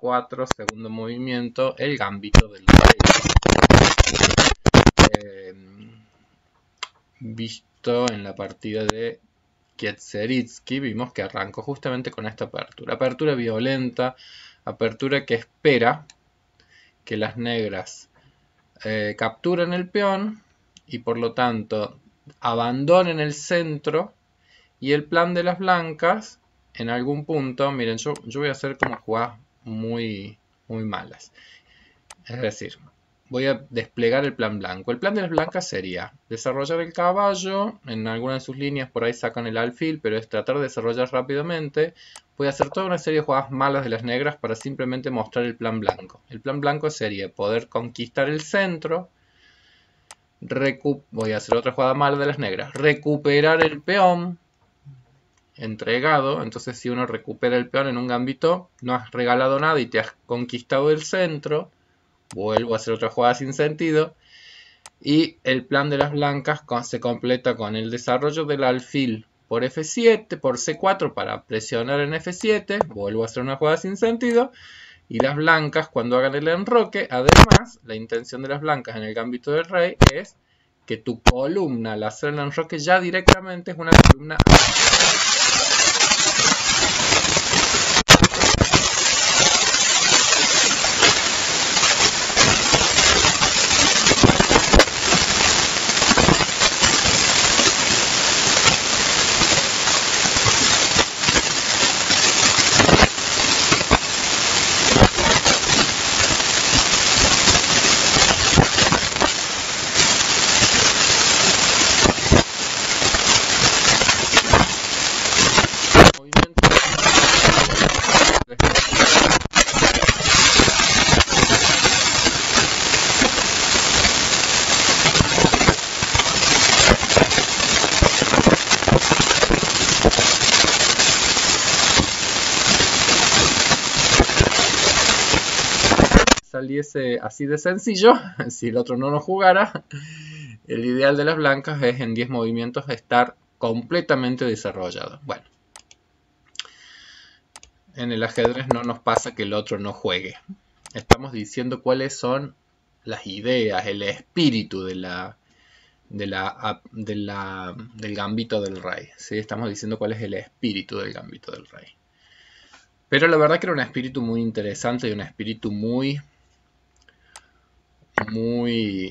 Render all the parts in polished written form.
C4, segundo movimiento, el gambito del rey. Visto en la partida de Kieseritzky, vimos que arrancó justamente con esta apertura. Apertura violenta, apertura que espera que las negras capturen el peón y por lo tanto abandonen el centro, y el plan de las blancas en algún punto, miren, yo voy a hacer como jugadas muy malas. Es decir, voy a desplegar el plan blanco. El plan de las blancas sería desarrollar el caballo, en alguna de sus líneas por ahí sacan el alfil, pero es tratar de desarrollar rápidamente. Voy a hacer toda una serie de jugadas malas de las negras para simplemente mostrar el plan blanco. El plan blanco sería poder conquistar el centro. Voy a hacer otra jugada mala de las negras. Recuperar el peón entregado. Entonces si uno recupera el peón en un gambito, no has regalado nada y te has conquistado el centro. Vuelvo a hacer otra jugada sin sentido. Y el plan de las blancas se completa con el desarrollo del alfil por F7, por C4 para presionar en F7. Vuelvo a hacer una jugada sin sentido. Y las blancas, cuando hagan el enroque, además, la intención de las blancas en el gambito del rey es que tu columna al hacer el enroque ya directamente es una columna saliese así de sencillo, si el otro no nos jugara. El ideal de las blancas es en 10 movimientos estar completamente desarrollado. Bueno, en el ajedrez no nos pasa que el otro no juegue. Estamos diciendo cuáles son las ideas, el espíritu del gambito del rey. ¿Sí? Estamos diciendo cuál es el espíritu del gambito del rey. Pero la verdad que era un espíritu muy interesante y un espíritu muy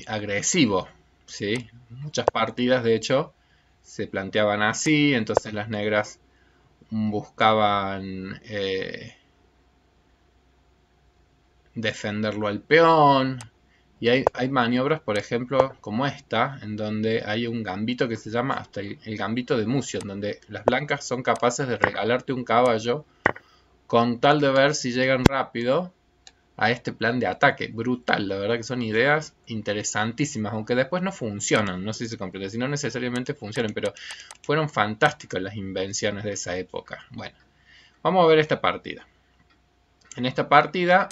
agresivo, ¿sí? Muchas partidas de hecho se planteaban así, entonces las negras buscaban defenderlo al peón, y hay maniobras, por ejemplo, como esta, en donde hay un gambito que se llama hasta el gambito de Mucio, en donde las blancas son capaces de regalarte un caballo con tal de ver si llegan rápido a este plan de ataque. Brutal, la verdad que son ideas interesantísimas, aunque después no funcionan, no sé si se completa, si no necesariamente funcionan, pero fueron fantásticas las invenciones de esa época. Bueno, vamos a ver esta partida. En esta partida,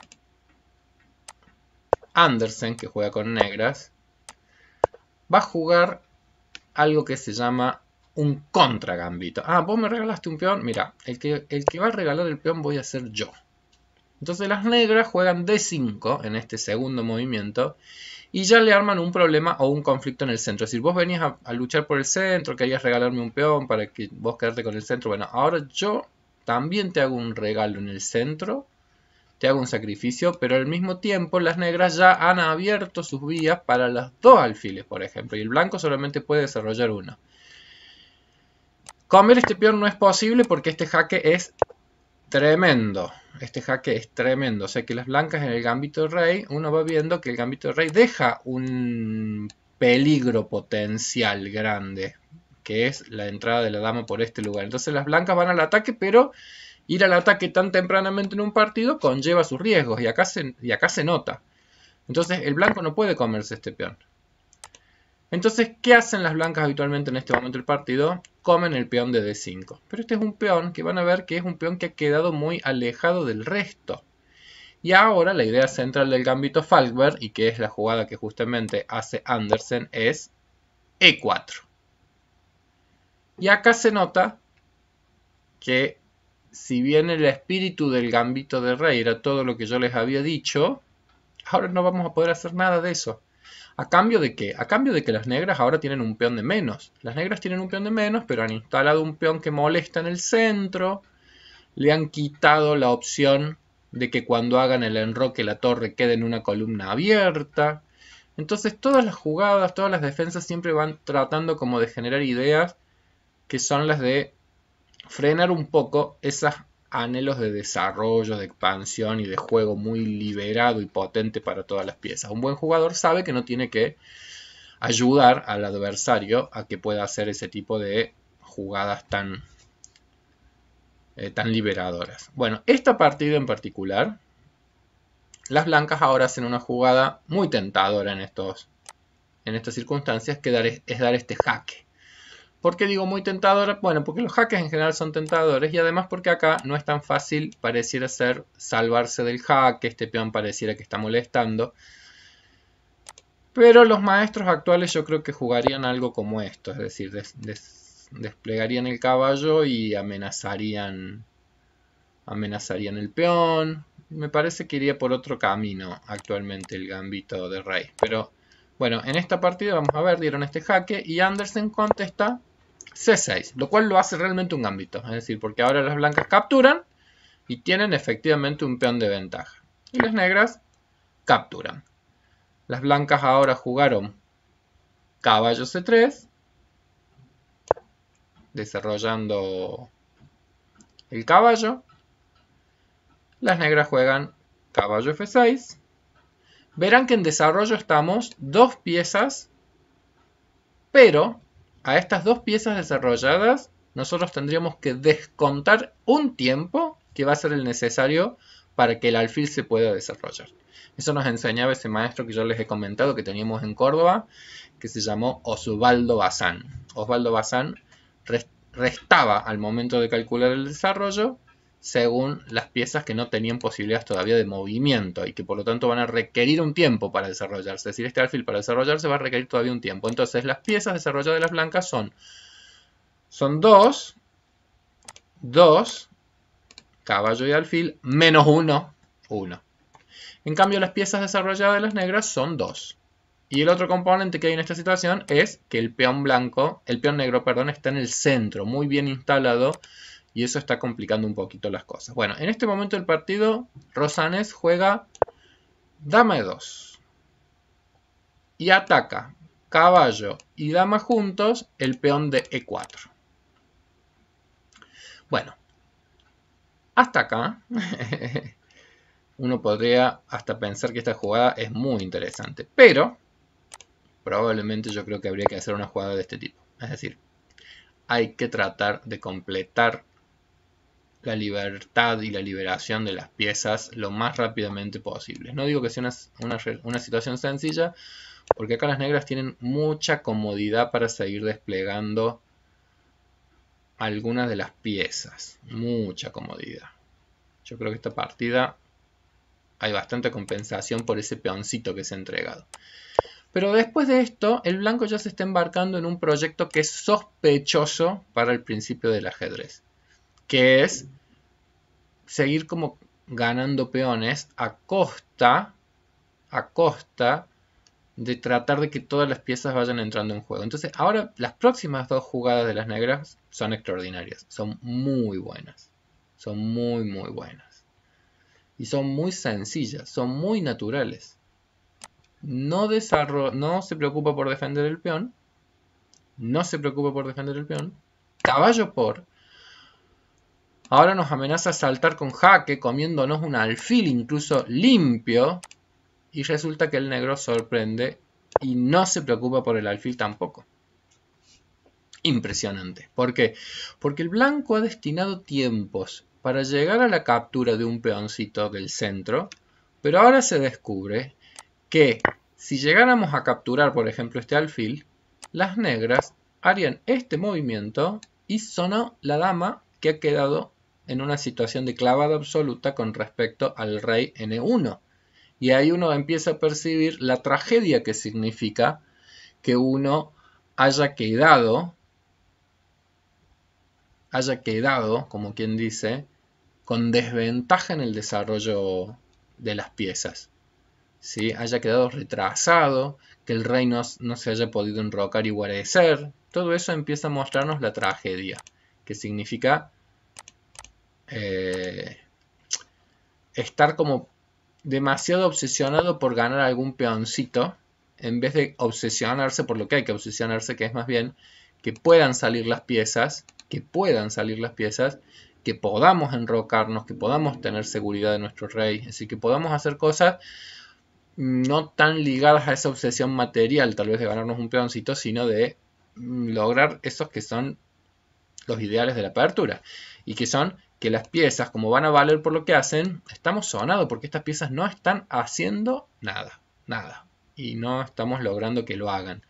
Andersen, que juega con negras, va a jugar algo que se llama un contra gambito. Ah, vos me regalaste un peón, mira, el que va a regalar el peón voy a ser yo. Entonces las negras juegan D5 en este segundo movimiento y ya le arman un problema o un conflicto en el centro. Es decir, vos venías a luchar por el centro, querías regalarme un peón para que vos quedarte con el centro. Bueno, ahora yo también te hago un regalo en el centro, te hago un sacrificio, pero al mismo tiempo las negras ya han abierto sus vías para los dos alfiles, por ejemplo, y el blanco solamente puede desarrollar uno. Comer este peón no es posible porque este jaque es tremendo. Este jaque es tremendo. O sea que las blancas en el gambito del rey, uno va viendo que el gambito del rey deja un peligro potencial grande, que es la entrada de la dama por este lugar. Entonces las blancas van al ataque, pero ir al ataque tan tempranamente en un partido conlleva sus riesgos y acá se nota. Entonces el blanco no puede comerse este peón. Entonces, ¿qué hacen las blancas habitualmente en este momento del partido? Comen el peón de D5. Pero este es un peón que van a ver que es un peón que ha quedado muy alejado del resto. Y ahora la idea central del gambito Falkberg, y que es la jugada que justamente hace Andersen, es E4. Y acá se nota que si bien el espíritu del gambito de rey era todo lo que yo les había dicho, ahora no vamos a poder hacer nada de eso. ¿A cambio de qué? A cambio de que las negras ahora tienen un peón de menos. Las negras tienen un peón de menos, pero han instalado un peón que molesta en el centro. Le han quitado la opción de que cuando hagan el enroque la torre quede en una columna abierta. Entonces todas las jugadas, todas las defensas siempre van tratando como de generar ideas que son las de frenar un poco esos anhelos de desarrollo, de expansión y de juego muy liberado y potente para todas las piezas. Un buen jugador sabe que no tiene que ayudar al adversario a que pueda hacer ese tipo de jugadas tan liberadoras. Bueno, esta partida en particular, las blancas ahora hacen una jugada muy tentadora en estas circunstancias, que es dar este jaque. ¿Por qué digo muy tentadora? Bueno, porque los jaques en general son tentadores y además porque acá no es tan fácil, pareciera ser, salvarse del jaque. Este peón pareciera que está molestando. Pero los maestros actuales yo creo que jugarían algo como esto, es decir, desplegarían el caballo y amenazarían el peón. Me parece que iría por otro camino actualmente el gambito de rey. Pero bueno, en esta partida vamos a ver, dieron este jaque y Andersen contesta C6, lo cual lo hace realmente un gambito. Es decir, porque ahora las blancas capturan y tienen efectivamente un peón de ventaja. Y las negras capturan. Las blancas ahora jugaron caballo C3, desarrollando el caballo. Las negras juegan caballo F6. Verán que en desarrollo estamos dos piezas, pero a estas dos piezas desarrolladas nosotros tendríamos que descontar un tiempo que va a ser el necesario para que el alfil se pueda desarrollar. Eso nos enseñaba ese maestro que yo les he comentado que teníamos en Córdoba, que se llamó Osvaldo Bazán. Osvaldo Bazán restaba al momento de calcular el desarrollo según las piezas que no tenían posibilidades todavía de movimiento y que por lo tanto van a requerir un tiempo para desarrollarse. Es decir, este alfil para desarrollarse va a requerir todavía un tiempo. Entonces las piezas desarrolladas de las blancas son 2, caballo y alfil, menos 1, 1. En cambio las piezas desarrolladas de las negras son 2. Y el otro componente que hay en esta situación es que el peón negro, está en el centro, muy bien instalado. Y eso está complicando un poquito las cosas. Bueno, en este momento del partido, Rosales juega dama E2. Y ataca caballo y dama juntos el peón de E4. Bueno, hasta acá uno podría hasta pensar que esta jugada es muy interesante. Pero probablemente yo creo que habría que hacer una jugada de este tipo. Es decir, hay que tratar de completar la libertad y la liberación de las piezas lo más rápidamente posible. No digo que sea una situación sencilla, porque acá las negras tienen mucha comodidad para seguir desplegando algunas de las piezas. Mucha comodidad. Yo creo que esta partida hay bastante compensación por ese peoncito que se ha entregado. Pero después de esto, el blanco ya se está embarcando en un proyecto que es sospechoso para el principio del ajedrez, que es seguir como ganando peones a costa de tratar de que todas las piezas vayan entrando en juego. Entonces ahora las próximas dos jugadas de las negras son extraordinarias, son muy buenas, son muy buenas y son muy sencillas, son muy naturales. No se preocupa por defender el peón, caballo por. Ahora nos amenaza saltar con jaque, comiéndonos un alfil incluso limpio. Y resulta que el negro sorprende y no se preocupa por el alfil tampoco. Impresionante. ¿Por qué? Porque el blanco ha destinado tiempos para llegar a la captura de un peoncito del centro. Pero ahora se descubre que si llegáramos a capturar, por ejemplo, este alfil, las negras harían este movimiento y sonó la dama que ha quedado en una situación de clavada absoluta con respecto al rey N1. Y ahí uno empieza a percibir la tragedia que significa que uno haya quedado, como quien dice, con desventaja en el desarrollo de las piezas, ¿sí? Haya quedado retrasado, que el rey no se haya podido enrocar y guarecer. Todo eso empieza a mostrarnos la tragedia, que significa estar como demasiado obsesionado por ganar algún peoncito, en vez de obsesionarse por lo que hay que obsesionarse, que es más bien que puedan salir las piezas, que podamos enrocarnos, que podamos tener seguridad de nuestro rey, así que podamos hacer cosas no tan ligadas a esa obsesión material, tal vez de ganarnos un peoncito, sino de lograr esos que son los ideales de la apertura, y que son que las piezas, como van a valer por lo que hacen, estamos sonados porque estas piezas no están haciendo nada, y no estamos logrando que lo hagan.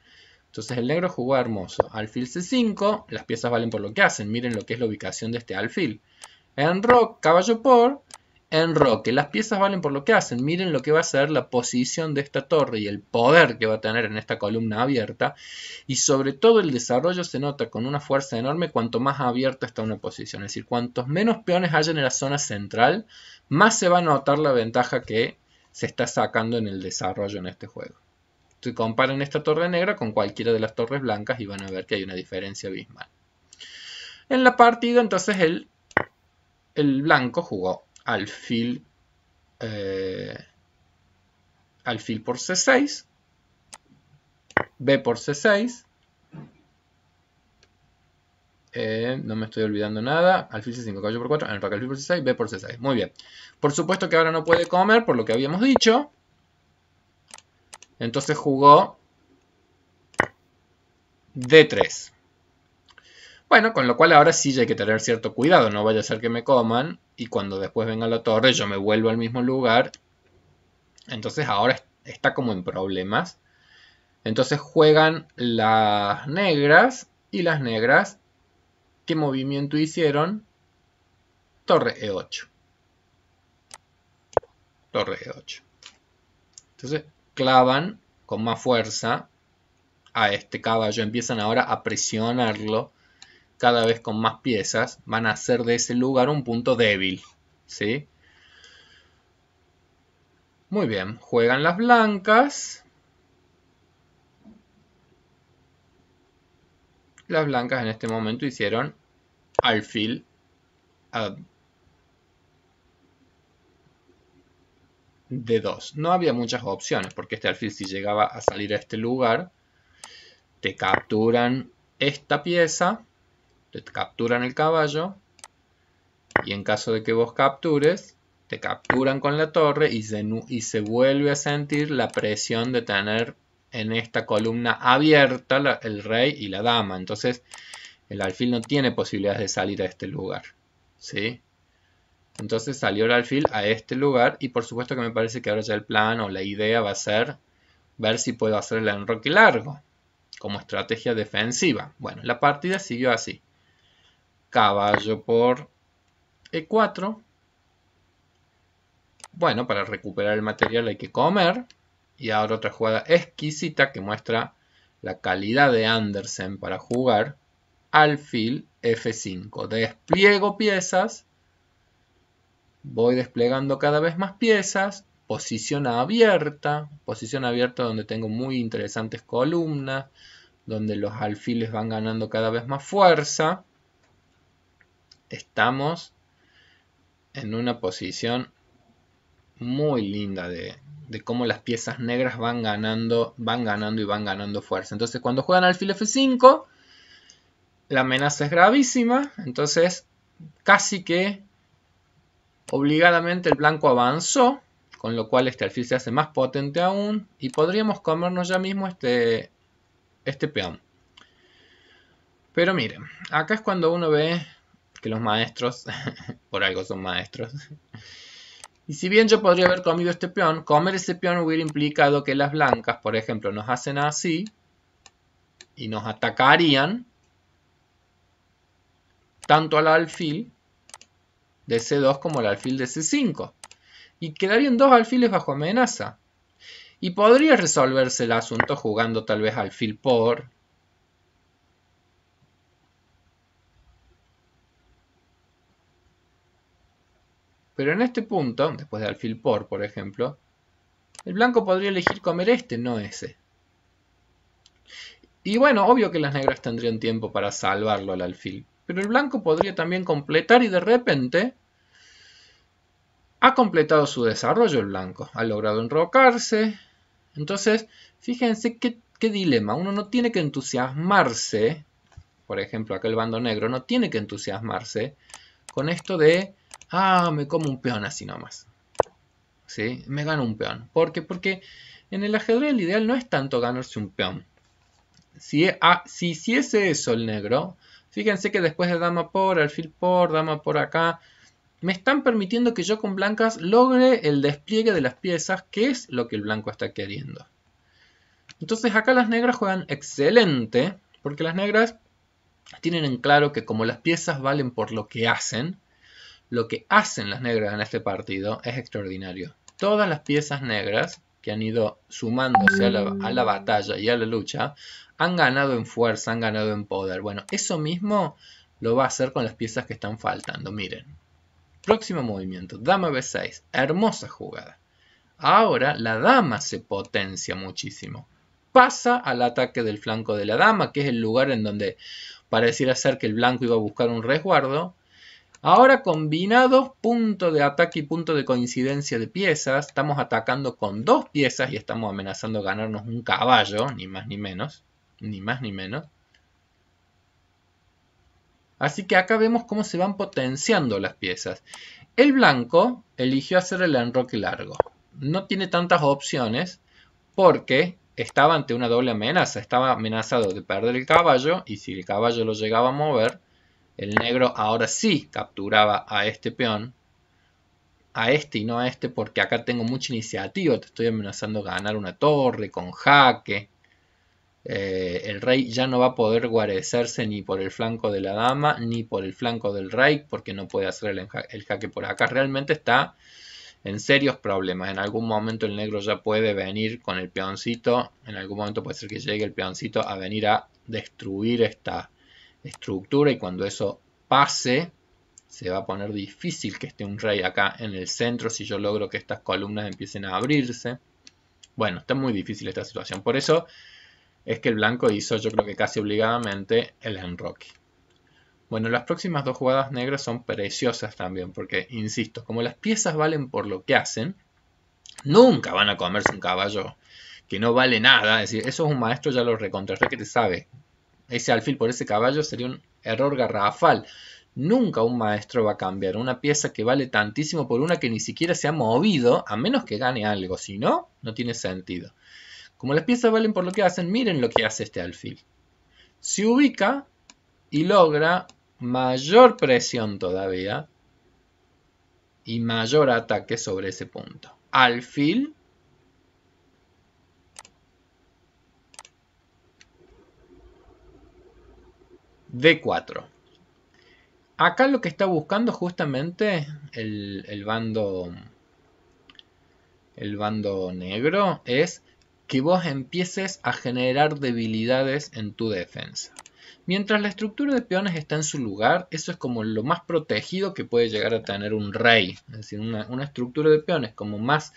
Entonces el negro jugó hermoso. Alfil C5, las piezas valen por lo que hacen. Miren lo que es la ubicación de este alfil. Enroque, caballo por, enroque. Las piezas valen por lo que hacen. Miren lo que va a ser la posición de esta torre y el poder que va a tener en esta columna abierta. Y sobre todo el desarrollo se nota con una fuerza enorme cuanto más abierta está una posición. Es decir, cuantos menos peones hayan en la zona central, más se va a notar la ventaja que se está sacando en el desarrollo en este juego. Si comparan esta torre negra con cualquiera de las torres blancas y van a ver que hay una diferencia abismal. En la partida entonces el blanco jugó alfil por C6, B por C6, no me estoy olvidando nada, alfil C5, caballo por 4, enroque alfil por C6, B por C6, muy bien. Por supuesto que ahora no puede comer por lo que habíamos dicho, entonces jugó D3. Bueno, con lo cual ahora sí ya hay que tener cierto cuidado, no vaya a ser que me coman y cuando después venga la torre yo me vuelvo al mismo lugar. Entonces ahora está como en problemas. Entonces juegan las negras y las negras, ¿qué movimiento hicieron? Torre E8. Torre E8. Entonces clavan con más fuerza a este caballo, empiezan ahora a presionarlo cada vez con más piezas, van a hacer de ese lugar un punto débil, ¿sí? Muy bien, juegan las blancas. Las blancas en este momento hicieron alfil a D2. No había muchas opciones, porque este alfil si llegaba a salir a este lugar, te capturan esta pieza, te capturan el caballo, y en caso de que vos captures, te capturan con la torre y se vuelve a sentir la presión de tener en esta columna abierta el rey y la dama. Entonces el alfil no tiene posibilidades de salir a este lugar, ¿sí? Entonces salió el alfil a este lugar y por supuesto que me parece que ahora ya el plan o la idea va a ser ver si puedo hacer el enroque largo como estrategia defensiva. Bueno, la partida siguió así. Caballo por E4. Bueno, para recuperar el material hay que comer. Y ahora otra jugada exquisita que muestra la calidad de Andersen para jugar. Alfil F5. Despliego piezas. Voy desplegando cada vez más piezas. Posición abierta donde tengo muy interesantes columnas. Donde los alfiles van ganando cada vez más fuerza. Estamos en una posición muy linda de cómo las piezas negras van ganando fuerza. Entonces cuando juegan alfil F5, la amenaza es gravísima. Entonces casi que obligadamente el blanco avanzó, con lo cual este alfil se hace más potente aún y podríamos comernos ya mismo este peón. Pero miren, acá es cuando uno ve que los maestros, por algo son maestros, y si bien yo podría haber comido este peón, comer ese peón hubiera implicado que las blancas, por ejemplo, nos hacen así y nos atacarían tanto al alfil de C2 como al alfil de C5. Y quedarían dos alfiles bajo amenaza. Y podría resolverse el asunto jugando tal vez alfil por Pero en este punto, después de alfil por ejemplo, el blanco podría elegir comer este, no ese. Y bueno, obvio que las negras tendrían tiempo para salvarlo al alfil. Pero el blanco podría también completar y de repente ha completado su desarrollo el blanco. Ha logrado enrocarse. Entonces, fíjense qué dilema. Uno no tiene que entusiasmarse. Por ejemplo, acá el bando negro no tiene que entusiasmarse con esto de, me como un peón así nomás. ¿Sí? Me gano un peón. ¿Por qué? Porque en el ajedrez el ideal no es tanto ganarse un peón. Si hiciese eso el negro, fíjense que después de dama por, alfil por, dama por acá, me están permitiendo que yo con blancas logre el despliegue de las piezas, que es lo que el blanco está queriendo. Entonces acá las negras juegan excelente, porque las negras tienen en claro que como las piezas valen por lo que hacen las negras en este partido es extraordinario. Todas las piezas negras que han ido sumándose a la batalla y a la lucha han ganado en fuerza, han ganado en poder. Bueno, eso mismo lo va a hacer con las piezas que están faltando. Miren, próximo movimiento, dama b6, hermosa jugada. Ahora la dama se potencia muchísimo. Pasa al ataque del flanco de la dama, que es el lugar en donde pareciera ser que el blanco iba a buscar un resguardo. Ahora combinados, punto de ataque y punto de coincidencia de piezas, estamos atacando con dos piezas y estamos amenazando ganarnos un caballo, ni más ni menos, ni más ni menos. Así que acá vemos cómo se van potenciando las piezas. El blanco eligió hacer el enroque largo. No tiene tantas opciones porque estaba ante una doble amenaza. Estaba amenazado de perder el caballo y si el caballo lo llegaba a mover, el negro ahora sí capturaba a este peón, a este y no a este, porque acá tengo mucha iniciativa. Te estoy amenazando ganar una torre con jaque. El rey ya no va a poder guarecerse ni por el flanco de la dama ni por el flanco del rey, porque no puede hacer el jaque por acá. Realmente está en serios problemas. En algún momento el negro ya puede venir con el peoncito. En algún momento puede ser que llegue el peoncito a venir a destruir esta estructura, y cuando eso pase se va a poner difícil que esté un rey acá en el centro si yo logro que estas columnas empiecen a abrirse. Bueno, está muy difícil esta situación, por eso es que el blanco hizo, yo creo que casi obligadamente, el enroque. Bueno, las próximas dos jugadas negras son preciosas también, porque, insisto, como las piezas valen por lo que hacen, nunca van a comerse un caballo que no vale nada. Es decir, eso es un maestro, ya lo recontraré, que te sabe. Ese alfil por ese caballo sería un error garrafal. Nunca un maestro va a cambiar una pieza que vale tantísimo por una que ni siquiera se ha movido, a menos que gane algo. Si no, no tiene sentido. Como las piezas valen por lo que hacen, miren lo que hace este alfil. Se ubica y logra mayor presión todavía y mayor ataque sobre ese punto. Alfil D4. Acá lo que está buscando justamente el bando negro es que vos empieces a generar debilidades en tu defensa. Mientras la estructura de peones está en su lugar, eso es como lo más protegido que puede llegar a tener un rey. Es decir, una estructura de peones como más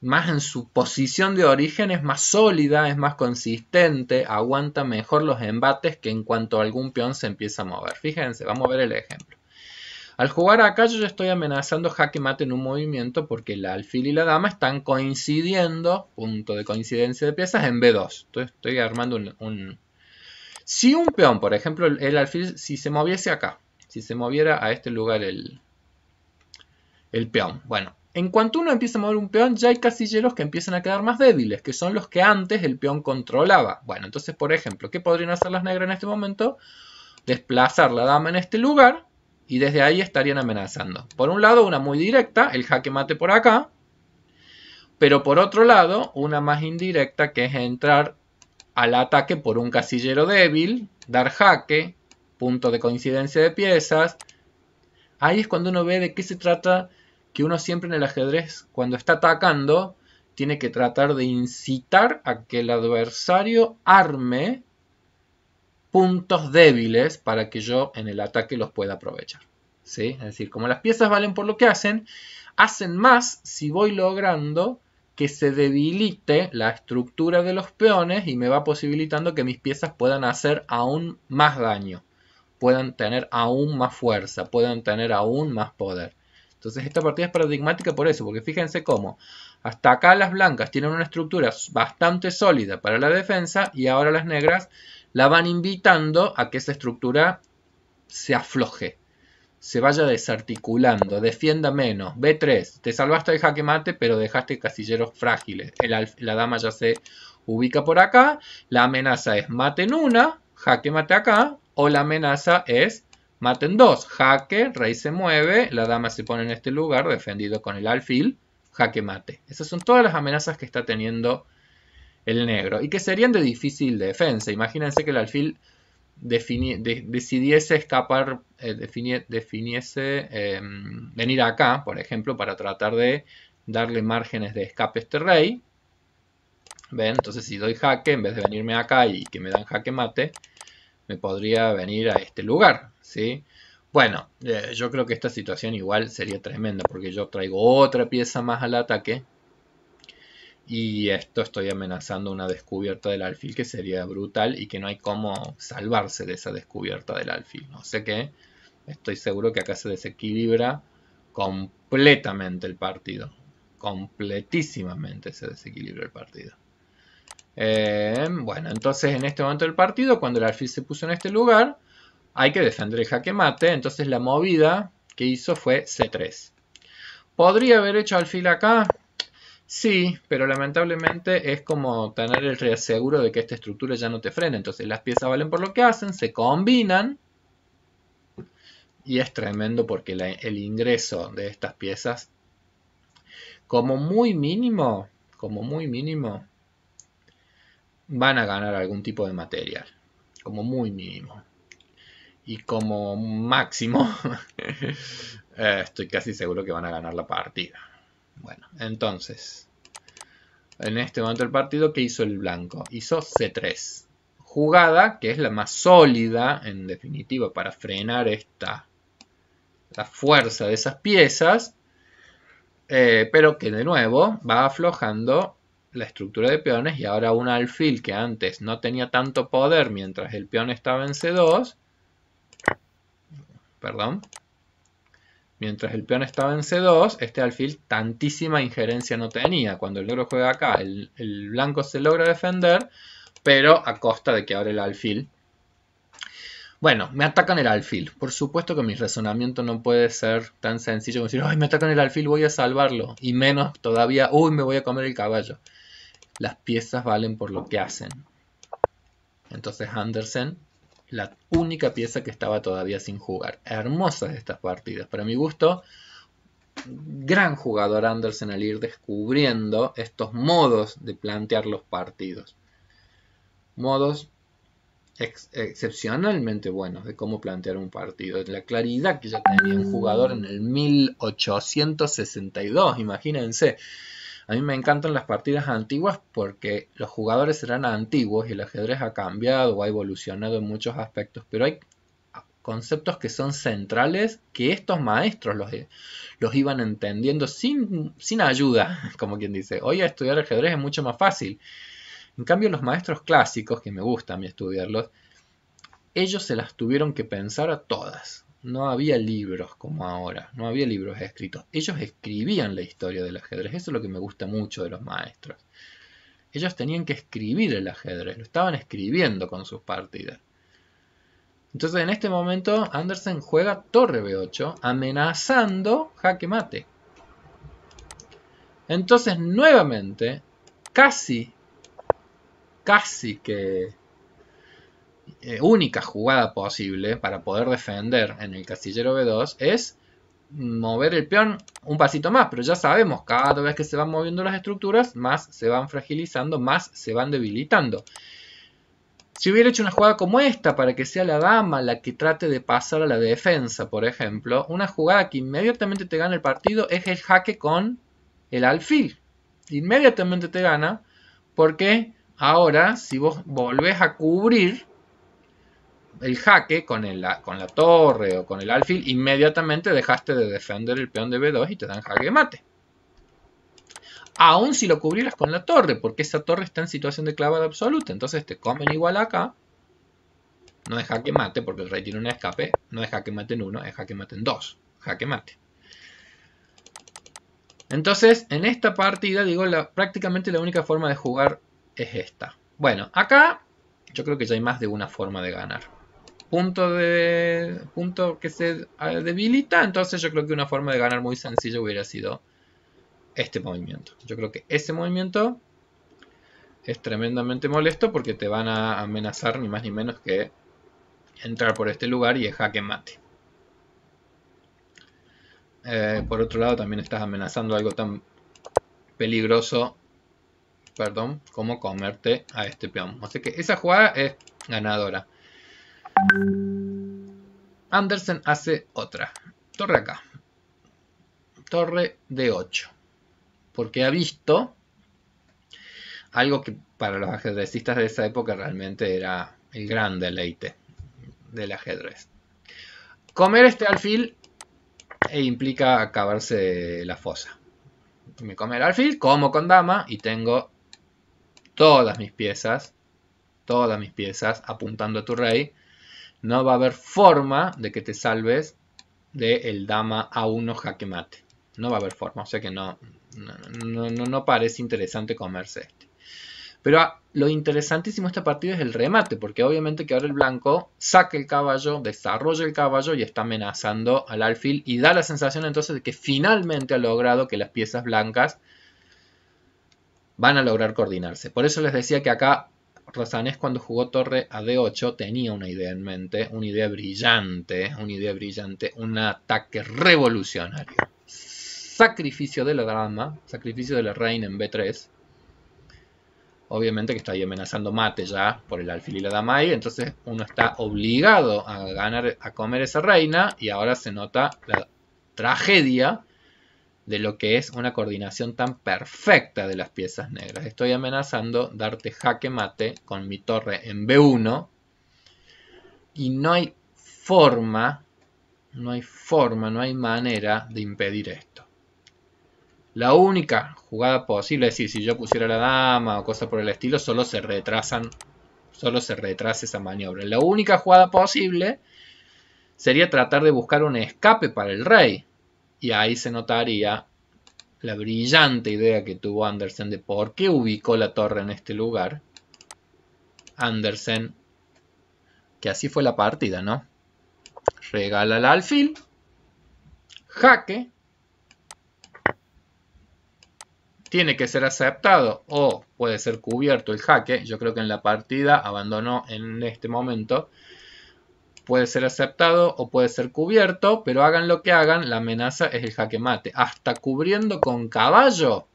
en su posición de origen, es más sólida, es más consistente, aguanta mejor los embates que en cuanto algún peón se empieza a mover. Fíjense, vamos a ver el ejemplo. Al jugar acá yo ya estoy amenazando jaque mate en un movimiento porque el alfil y la dama están coincidiendo, punto de coincidencia de piezas, en B2. Entonces estoy armando un... Si un peón, por ejemplo, el alfil, si se moviese acá, si se moviera a este lugar el peón, bueno, en cuanto uno empieza a mover un peón, ya hay casilleros que empiezan a quedar más débiles, que son los que antes el peón controlaba. Bueno, entonces, por ejemplo, ¿qué podrían hacer las negras en este momento? Desplazar la dama en este lugar y desde ahí estarían amenazando. Por un lado, una muy directa, el jaque mate por acá, pero por otro lado, una más indirecta, que es entrar al ataque por un casillero débil, dar jaque, punto de coincidencia de piezas. Ahí es cuando uno ve de qué se trata, que uno siempre en el ajedrez, cuando está atacando, tiene que tratar de incitar a que el adversario arme puntos débiles para que yo en el ataque los pueda aprovechar. ¿sí? Es decir, como las piezas valen por lo que hacen más si voy logrando que se debilite la estructura de los peones y me va posibilitando que mis piezas puedan hacer aún más daño, puedan tener aún más fuerza, puedan tener aún más poder. Entonces esta partida es paradigmática por eso, porque fíjense cómo hasta acá las blancas tienen una estructura bastante sólida para la defensa y ahora las negras la van invitando a que esa estructura se afloje, se vaya desarticulando, defienda menos. B3, te salvaste del jaque mate, pero dejaste casilleros frágiles. La dama ya se ubica por acá. La amenaza es maten una, jaque mate acá. O la amenaza es maten dos, jaque, rey se mueve, la dama se pone en este lugar, defendido con el alfil, jaque mate. Esas son todas las amenazas que está teniendo el negro y que serían de difícil defensa. Imagínense que el alfil decidiese escapar, definiese venir acá, por ejemplo, para tratar de darle márgenes de escape a este rey. ¿Ven? Entonces si doy jaque, en vez de venirme acá y que me dan jaque mate, me podría venir a este lugar, ¿sí? Bueno, yo creo que esta situación igual sería tremenda, porque yo traigo otra pieza más al ataque. Y esto estoy amenazando una descubierta del alfil que sería brutal y que no hay cómo salvarse de esa descubierta del alfil. No sé qué. Estoy seguro que acá se desequilibra completamente el partido. Completísimamente se desequilibra el partido. Bueno, entonces en este momento del partido, cuando el alfil se puso en este lugar, hay que defender el jaque mate. Entonces la movida que hizo fue C3. ¿Podría haber hecho alfil acá? Sí, pero lamentablemente es como tener el reaseguro de que esta estructura ya no te frena. Entonces las piezas valen por lo que hacen, se combinan y es tremendo porque el ingreso de estas piezas, como muy mínimo, van a ganar algún tipo de material, como muy mínimo. Y como máximo, estoy casi seguro que van a ganar la partida. Bueno, entonces, en este momento del partido, ¿qué hizo el blanco? Hizo C3. Jugada que es la más sólida, en definitiva, para frenar la fuerza de esas piezas, pero que de nuevo va aflojando la estructura de peones y ahora un alfil que antes no tenía tanto poder mientras el peón estaba en C2, perdón, mientras el peón estaba en C2, este alfil tantísima injerencia no tenía. Cuando el negro juega acá, el blanco se logra defender, pero a costa de que ahora el alfil... Bueno, me atacan el alfil. Por supuesto que mi razonamiento no puede ser tan sencillo como decir, ¡ay, me atacan el alfil, voy a salvarlo! Y menos todavía, ¡uy, me voy a comer el caballo! Las piezas valen por lo que hacen. Entonces Andersen, la única pieza que estaba todavía sin jugar. Hermosas estas partidas. Para mi gusto, gran jugador Andersen al ir descubriendo estos modos de plantear los partidos. Modos excepcionalmente buenos de cómo plantear un partido. La claridad que ya tenía un jugador en el 1862, imagínense. A mí me encantan las partidas antiguas porque los jugadores eran antiguos y el ajedrez ha cambiado o ha evolucionado en muchos aspectos, pero hay conceptos que son centrales que estos maestros los iban entendiendo sin ayuda, como quien dice. Hoy a estudiar ajedrez es mucho más fácil. En cambio los maestros clásicos, que me gusta a mí estudiarlos, ellos se las tuvieron que pensar a todas. No había libros como ahora, no había libros escritos. Ellos escribían la historia del ajedrez, eso es lo que me gusta mucho de los maestros. Ellos tenían que escribir el ajedrez, lo estaban escribiendo con sus partidas. Entonces en este momento Andersen juega torre B8 amenazando jaque mate. Entonces nuevamente, casi que única jugada posible para poder defender en el casillero B2 es mover el peón un pasito más, pero ya sabemos, cada vez que se van moviendo las estructuras, más se van fragilizando, más se van debilitando. Si hubiera hecho una jugada como esta, para que sea la dama la que trate de pasar a la defensa, por ejemplo, una jugada que inmediatamente te gana el partido es el jaque con el alfil. Inmediatamente te gana, porque ahora, si vos volvés a cubrir, el jaque con la torre o con el alfil, inmediatamente dejaste de defender el peón de B2 y te dan jaque mate. Aún si lo cubrieras con la torre, porque esa torre está en situación de clavada absoluta. Entonces te comen igual acá. No es jaque mate, porque el rey tiene un escape. No es jaque mate en 1, es jaque mate en 2. Jaque mate. Entonces, en esta partida, digo, prácticamente la única forma de jugar es esta. Bueno, acá yo creo que ya hay más de una forma de ganar. Punto que se debilita, entonces yo creo que una forma de ganar muy sencilla hubiera sido este movimiento. Yo creo que ese movimiento es tremendamente molesto porque te van a amenazar ni más ni menos que entrar por este lugar y es jaque mate. Por otro lado también estás amenazando algo tan peligroso, perdón, como comerte a este peón. O sea que esa jugada es ganadora. Andersen hace otra. Torre acá. Torre de 8. Porque ha visto algo que para los ajedrecistas de esa época realmente era el gran deleite del ajedrez. Comer este alfil implica acabarse la fosa. Me come el alfil, como con dama y tengo todas mis piezas apuntando a tu rey. No va a haber forma de que te salves del dama A1 jaque mate. No va a haber forma, o sea que no parece interesante comerse este. Pero lo interesantísimo de esta partida es el remate, porque obviamente que ahora el blanco saca el caballo, desarrolla el caballo y está amenazando al alfil y da la sensación entonces de que finalmente ha logrado que las piezas blancas van a lograr coordinarse. Por eso les decía que acá Rosanés cuando jugó torre a D8 tenía una idea en mente, una idea brillante, un ataque revolucionario. Sacrificio de la dama, sacrificio de la reina en B3. Obviamente que está ahí amenazando mate ya por el alfil y la dama ahí, entonces uno está obligado a ganar, a comer esa reina y ahora se nota la tragedia de lo que es una coordinación tan perfecta de las piezas negras. Estoy amenazando darte jaque mate con mi torre en B1 y no hay forma, no hay manera de impedir esto. La única jugada posible, es decir, si yo pusiera la dama o cosas por el estilo, solo se retrasa esa maniobra. La única jugada posible sería tratar de buscar un escape para el rey. Y ahí se notaría la brillante idea que tuvo Andersen de por qué ubicó la torre en este lugar. Andersen, que así fue la partida, ¿no? Regala el alfil, jaque, tiene que ser aceptado o puede ser cubierto el jaque. Yo creo que en la partida abandonó en este momento. Puede ser aceptado o puede ser cubierto, pero hagan lo que hagan, la amenaza es el jaque mate. Hasta cubriendo con caballo.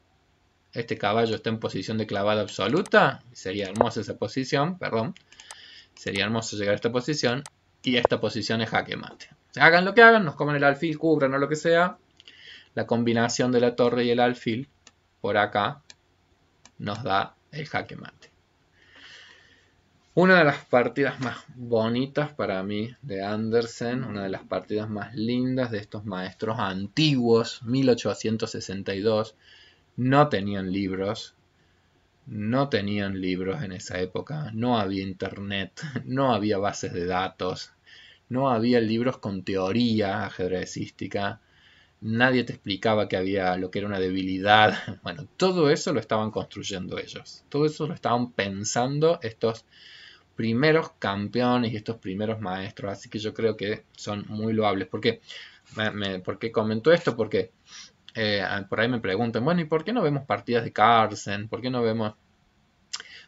Este caballo está en posición de clavada absoluta. Sería hermosa esa posición, perdón. Sería hermoso llegar a esta posición. Y esta posición es jaque mate. Hagan lo que hagan, nos comen el alfil, cubran o lo que sea. La combinación de la torre y el alfil por acá nos da el jaque mate. Una de las partidas más bonitas para mí de Andersen, una de las partidas más lindas de estos maestros antiguos, 1862, no tenían libros en esa época, no había internet, no había bases de datos, no había libros con teoría ajedrecística, nadie te explicaba que había lo que era una debilidad. Bueno, todo eso lo estaban construyendo ellos. Todo eso lo estaban pensando estos primeros campeones y estos primeros maestros. Así que yo creo que son muy loables. ¿Por qué comento esto? Porque por ahí me preguntan, bueno, ¿y por qué no vemos partidas de Carlsen? ¿Por qué no vemos?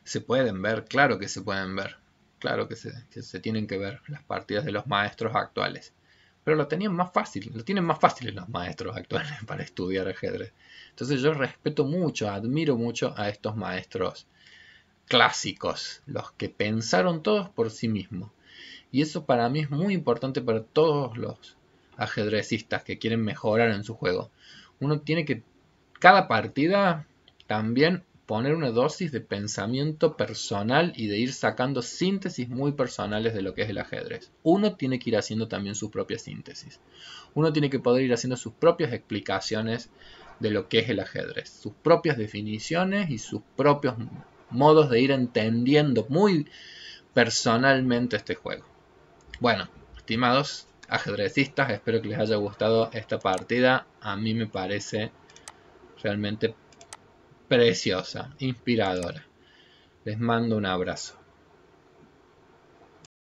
Se pueden ver, claro que se pueden ver. Claro que se tienen que ver las partidas de los maestros actuales. Pero lo tienen más fácil los maestros actuales para estudiar ajedrez. Entonces yo respeto mucho, admiro mucho a estos maestros clásicos, los que pensaron todos por sí mismos. Y eso para mí es muy importante para todos los ajedrecistas que quieren mejorar en su juego. Uno tiene que, cada partida también poner una dosis de pensamiento personal y de ir sacando síntesis muy personales de lo que es el ajedrez. Uno tiene que ir haciendo también sus propias síntesis. Uno tiene que poder ir haciendo sus propias explicaciones de lo que es el ajedrez, sus propias definiciones y sus propios modos de ir entendiendo muy personalmente este juego. Bueno, estimados ajedrecistas, espero que les haya gustado esta partida. A mí me parece realmente preciosa, inspiradora. Les mando un abrazo.